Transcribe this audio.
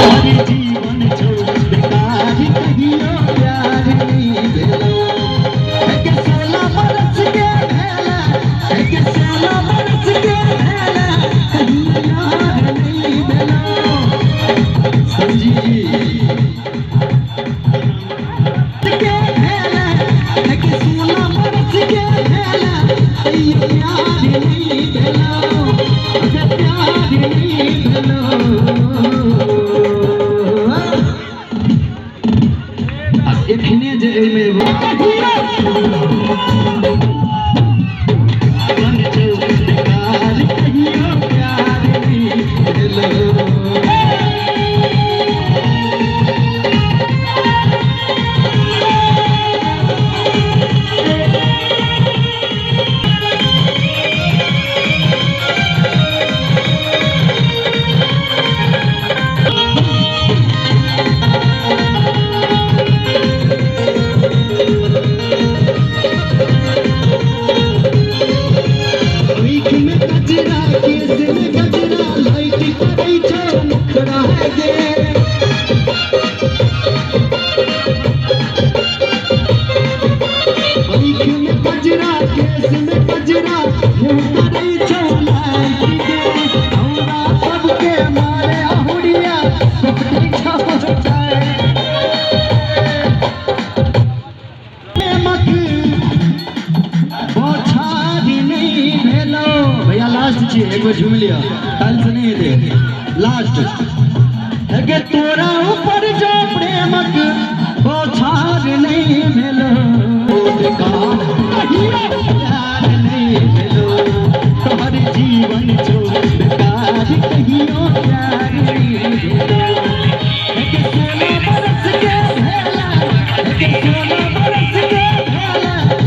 जीवन छोड़ बेकार कहियो प्यार नहीं भेलो एक 16 बरस के भेला एक 16 बरस के भेला कहियो यार नहीं भेलो समझी के भेला एक 16 बरस के भेला कहियो यार नहीं भेलो प्यार नहीं भेलो एखने जे एमे मन छौ बेकार कहियो प्यार नहीं भेलो एक बार झूम लिया कल से नहीं दे लास्ट है कि तू